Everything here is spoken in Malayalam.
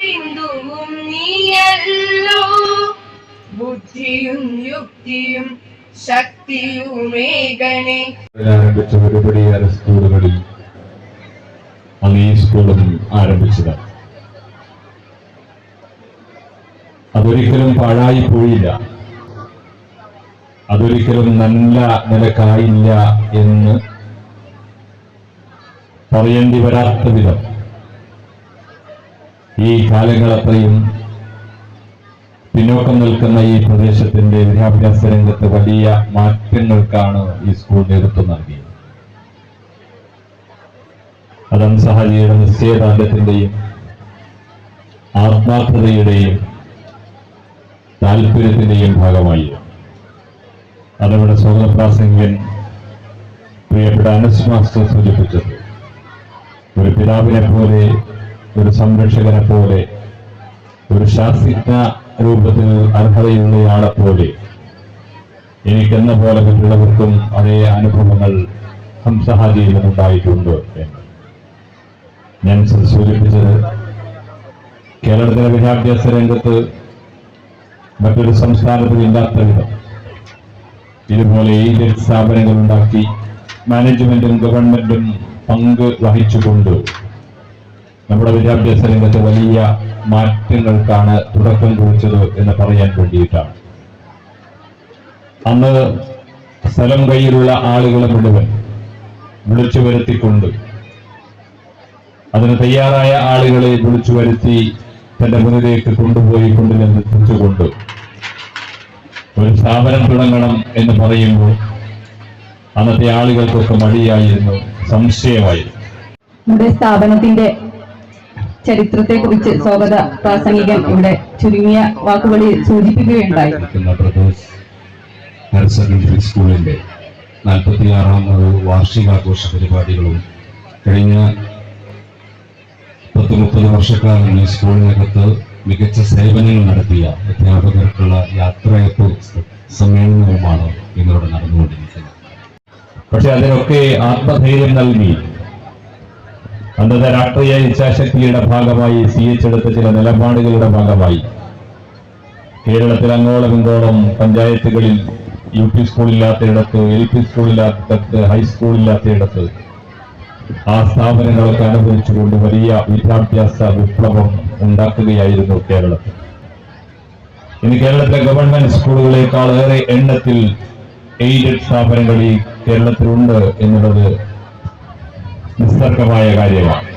ബിന്ദുവും നീയല്ലോ, ബുദ്ധിയും യുക്തിയും ശക്തിയുമേകനെ. ആരംഭിച്ച ഒരുപടിയേറെ സ്കൂളുകളിൽ അന്ന് ഈ സ്കൂളും ആരംഭിച്ചതാണ്. അതൊരിക്കലും പാഴായി പോയില്ല, അതൊരിക്കലും നല്ല നിലക്കായില്ല എന്ന് പറയേണ്ടി വരാത്ത വിധം ഈ കാലങ്ങളത്രയും പിന്നോക്കം നിൽക്കുന്ന ഈ പ്രദേശത്തിന്റെ വിദ്യാഭ്യാസ രംഗത്ത് വലിയ മാറ്റങ്ങൾക്കാണ് ഈ സ്കൂൾ നേതൃത്വം നൽകിയത്. അത് അൻസഹാജിയുടെ നിശ്ചയദാർഢ്യത്തിന്റെയും ആത്മാർത്ഥതയുടെയും താല്പര്യത്തിന്റെയും ഭാഗമായി. അതവിടെ സ്വാഗത പ്രാസംഗികൻ പ്രിയപ്പെട്ട അനസ് മാസ്റ്റർ സൂചിപ്പിച്ചത്, ഒരു പിതാവിനെ പോലെ, ഒരു സംരക്ഷകനെ പോലെ, ഒരു ശാസ്ത്രജ്ഞ രൂപത്തിൽ അർഹതയുള്ളയാളെ പോലെ എനിക്കെന്ന പോലെ മറ്റുള്ളവർക്കും അതേ അനുഭവങ്ങൾ ഹംസഹാജിയിൽ ഉണ്ടായിട്ടുണ്ട് എന്ന് ഞാൻ സൂചിപ്പിച്ചത്, കേരളത്തിലെ വിദ്യാഭ്യാസ രംഗത്ത് മറ്റൊരു സംസ്ഥാനത്തും ഇല്ലാത്ത വിധം ഇതുപോലെ എയ്ഡഡ് സ്ഥാപനങ്ങൾ ഉണ്ടാക്കി മാനേജ്മെന്റും ഗവൺമെന്റും പങ്ക് വഹിച്ചുകൊണ്ട് നമ്മുടെ വിദ്യാഭ്യാസ രംഗത്ത് വലിയ മാറ്റങ്ങൾക്കാണ് തുടക്കം കുറിച്ചത് എന്ന് പറയാൻ വേണ്ടിയിട്ടാണ്. അന്ന് സ്ഥലം കയ്യിലുള്ള ആളുകളെ മുഴുവൻ വിളിച്ചു വരുത്തിക്കൊണ്ട്, അതിന് തയ്യാറായ ആളുകളെ വിളിച്ചു വരുത്തി തന്റെ മുന്നിലേക്ക് കൊണ്ടുപോയി കൊണ്ടുവന്നെത്തിച്ചുകൊണ്ട് ഒരു സ്ഥാപനം തുടങ്ങണം എന്ന് പറയുമ്പോൾ അന്നത്തെ ആളുകൾക്കൊക്കെ മടിയായിരുന്നു, സംശയമായിരുന്നു. നമ്മുടെ സ്ഥാപനത്തിന്റെ ചരിത്രത്തെ കുറിച്ച് സ്വാഗത പ്രാസംഗികൻ ഇവിടെ ചുരുങ്ങിയ വാക്കുകളിൽ സൂചിപ്പിക്കുകയുണ്ടായി. ഹയർ സെക്കൻഡറി സ്കൂളിന്റെ 46ാമത് വാർഷികാഘോഷ പരിപാടികളും കഴിഞ്ഞ 10-30 വർഷക്കാലം ഈ സ്കൂളിനകത്ത് മികച്ച സേവനങ്ങൾ നടത്തിയ അധ്യാപകർക്കുള്ള യാത്രയപ്പ് സമ്മേളനവുമാണ് ഇന്നിവിടെ നടന്നുകൊണ്ടിരിക്കുന്നത്. പക്ഷെ അതിനൊക്കെ ആത്മധൈര്യം നൽകി അന്നത്തെ രാഷ്ട്രീയ ഇച്ഛാശക്തിയുടെ ഭാഗമായി CH എടുത്ത ചില നിലപാടുകളുടെ ഭാഗമായി കേരളത്തിൽ അങ്ങോളം ഇങ്ങോളം പഞ്ചായത്തുകളിൽ UP സ്കൂളില്ലാത്തയിടത്ത്, LP സ്കൂളില്ലാത്തയിടത്ത്, ഹൈസ്കൂളില്ലാത്തയിടത്ത് ആ സ്ഥാപനങ്ങളൊക്കെ അനുഭവിച്ചുകൊണ്ട് വലിയ വിദ്യാഭ്യാസ വിപ്ലവം ഉണ്ടാക്കുകയായിരുന്നു കേരളത്തിൽ. ഇനി കേരളത്തിലെ ഗവൺമെന്റ് സ്കൂളുകളെക്കാൾ ഏറെ എണ്ണത്തിൽ എയ്ഡഡ് സ്ഥാപനങ്ങൾ ഈ കേരളത്തിലുണ്ട് എന്നുള്ളത് നിസ്തർക്കമായ കാര്യമാണ്.